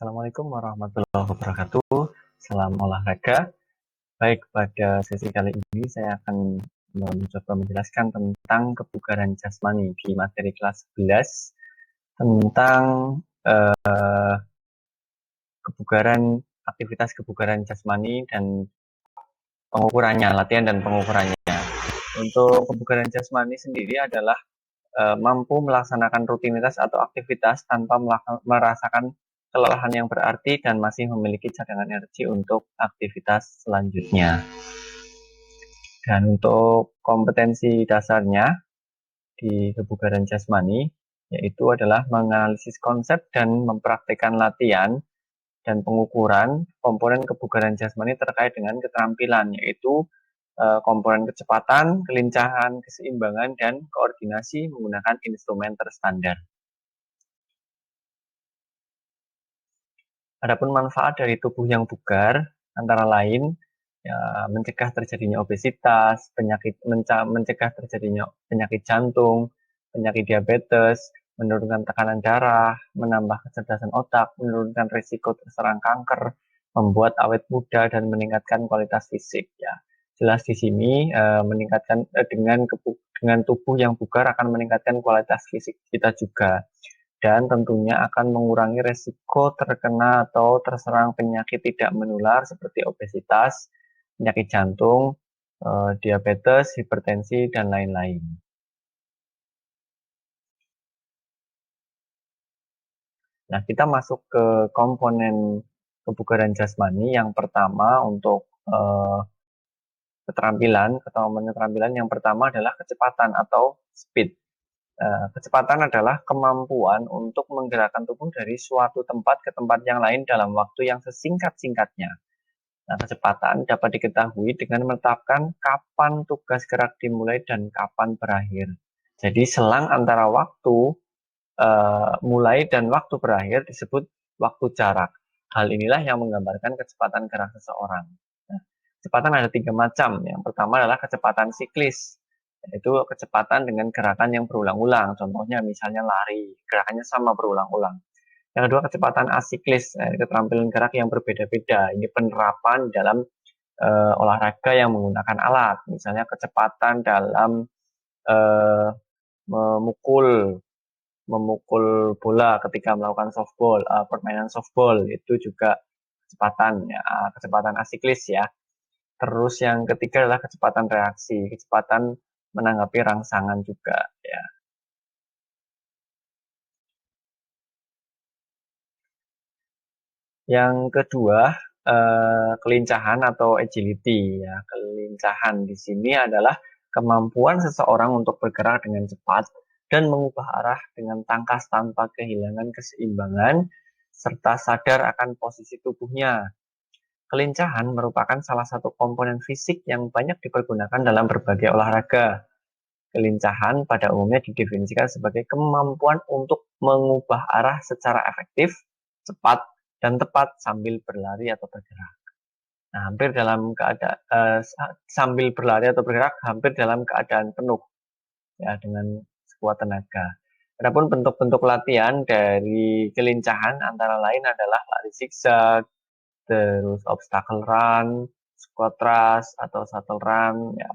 Assalamualaikum warahmatullahi wabarakatuh. Salam olahraga. Baik, pada sesi kali ini saya akan mencoba menjelaskan tentang kebugaran jasmani di materi kelas 11 tentang aktivitas kebugaran jasmani dan pengukurannya, latihan dan pengukurannya. Untuk kebugaran jasmani sendiri adalah mampu melaksanakan rutinitas atau aktivitas tanpa merasakan kelelahan yang berarti dan masih memiliki cadangan energi untuk aktivitas selanjutnya. Dan untuk kompetensi dasarnya di kebugaran jasmani yaitu adalah menganalisis konsep dan mempraktikkan latihan dan pengukuran komponen kebugaran jasmani terkait dengan keterampilan, yaitu komponen kecepatan, kelincahan, keseimbangan, dan koordinasi menggunakan instrumen terstandar. Adapun manfaat dari tubuh yang bugar antara lain ya, mencegah terjadinya obesitas, mencegah terjadinya penyakit jantung, penyakit diabetes, menurunkan tekanan darah, menambah kecerdasan otak, menurunkan risiko terserang kanker, membuat awet muda dan meningkatkan kualitas fisik. Ya, jelas di sini meningkatkan dengan tubuh yang bugar akan meningkatkan kualitas fisik kita juga. Dan tentunya akan mengurangi resiko terkena atau terserang penyakit tidak menular seperti obesitas, penyakit jantung, diabetes, hipertensi, dan lain-lain. Nah, kita masuk ke komponen kebugaran jasmani. Yang pertama untuk keterampilan yang pertama adalah kecepatan atau speed. Kecepatan adalah kemampuan untuk menggerakkan tubuh dari suatu tempat ke tempat yang lain dalam waktu yang sesingkat-singkatnya. Nah, kecepatan dapat diketahui dengan menetapkan kapan tugas gerak dimulai dan kapan berakhir. Jadi selang antara waktu mulai dan waktu berakhir disebut waktu jarak. Hal inilah yang menggambarkan kecepatan gerak seseorang. Nah, kecepatan ada 3 macam. Yang pertama adalah kecepatan siklis, yaitu kecepatan dengan gerakan yang berulang-ulang. Contohnya misalnya lari, gerakannya sama berulang-ulang. Yang kedua kecepatan asiklis, keterampilan gerak yang berbeda-beda. Ini penerapan dalam olahraga yang menggunakan alat, misalnya kecepatan dalam memukul bola ketika melakukan softball, permainan softball itu juga kecepatan ya, kecepatan asiklis ya. Terus yang ketiga adalah kecepatan reaksi, kecepatan menanggapi rangsangan juga ya. Yang kedua, kelincahan atau agility ya. Kelincahan di sini adalah kemampuan seseorang untuk bergerak dengan cepat dan mengubah arah dengan tangkas tanpa kehilangan keseimbangan serta sadar akan posisi tubuhnya. Kelincahan merupakan salah satu komponen fisik yang banyak dipergunakan dalam berbagai olahraga. Kelincahan pada umumnya didefinisikan sebagai kemampuan untuk mengubah arah secara efektif, cepat, dan tepat sambil berlari atau bergerak. Nah, sambil berlari atau bergerak hampir dalam keadaan penuh ya dengan sekuat tenaga. Adapun bentuk-bentuk latihan dari kelincahan antara lain adalah lari zigzag, terus obstacle run, squat thrust atau shuttle run ya.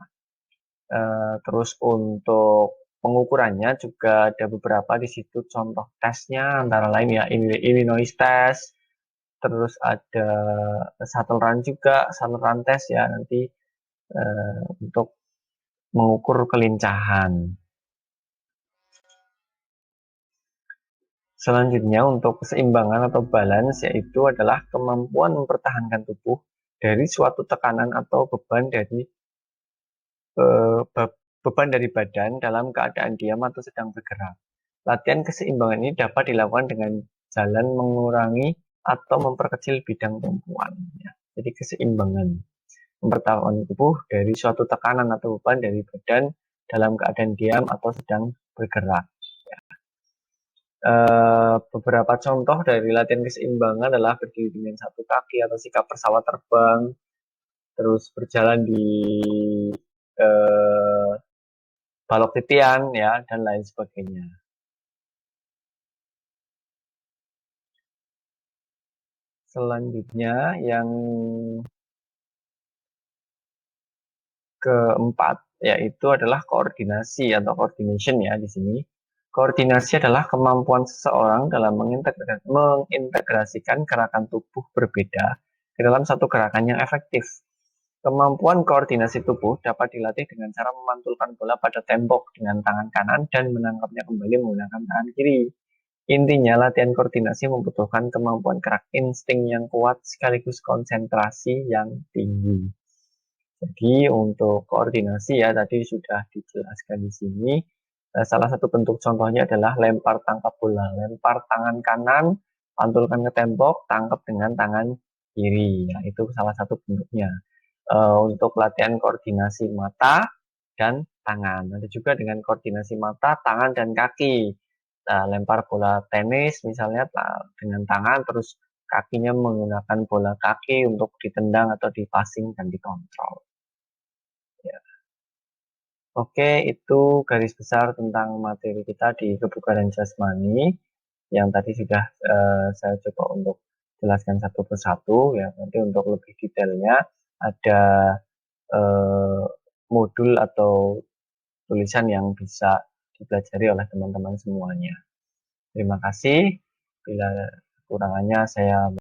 Terus untuk pengukurannya juga ada beberapa di situ contoh tesnya antara lain ya Illinois test, terus ada shuttle run test ya nanti untuk mengukur kelincahan. Selanjutnya untuk keseimbangan atau balance yaitu adalah kemampuan mempertahankan tubuh dari suatu tekanan atau beban dari badan dalam keadaan diam atau sedang bergerak. Latihan keseimbangan ini dapat dilakukan dengan jalan mengurangi atau memperkecil bidang tumpuan. Ya. Jadi keseimbangan mempertahankan tubuh dari suatu tekanan atau beban dari badan dalam keadaan diam atau sedang bergerak. Ya. Beberapa contoh dari latihan keseimbangan adalah berdiri dengan satu kaki atau sikap pesawat terbang, terus berjalan di balok titian ya dan lain sebagainya. Selanjutnya yang keempat yaitu adalah koordinasi atau coordination ya di sini. Koordinasi adalah kemampuan seseorang dalam mengintegrasikan gerakan tubuh berbeda ke dalam satu gerakan yang efektif. Kemampuan koordinasi tubuh dapat dilatih dengan cara memantulkan bola pada tembok dengan tangan kanan dan menangkapnya kembali menggunakan tangan kiri. Intinya, latihan koordinasi membutuhkan kemampuan gerak insting yang kuat sekaligus konsentrasi yang tinggi. Jadi untuk koordinasi ya tadi sudah dijelaskan di sini. Salah satu bentuk contohnya adalah lempar tangkap bola. Lempar tangan kanan, pantulkan ke tembok, tangkap dengan tangan kiri. Ya, itu salah satu bentuknya. Untuk latihan koordinasi mata dan tangan. Ada juga dengan koordinasi mata, tangan, dan kaki. Lempar bola tenis misalnya dengan tangan, terus kakinya menggunakan bola kaki untuk ditendang atau dipasing dan dikontrol. Ya. Oke, itu garis besar tentang materi kita di kebugaran jasmani yang tadi sudah saya coba untuk jelaskan satu persatu ya. Nanti untuk lebih detailnya ada eh, modul atau tulisan yang bisa dipelajari oleh teman-teman semuanya. Terima kasih. Bila kekurangannya saya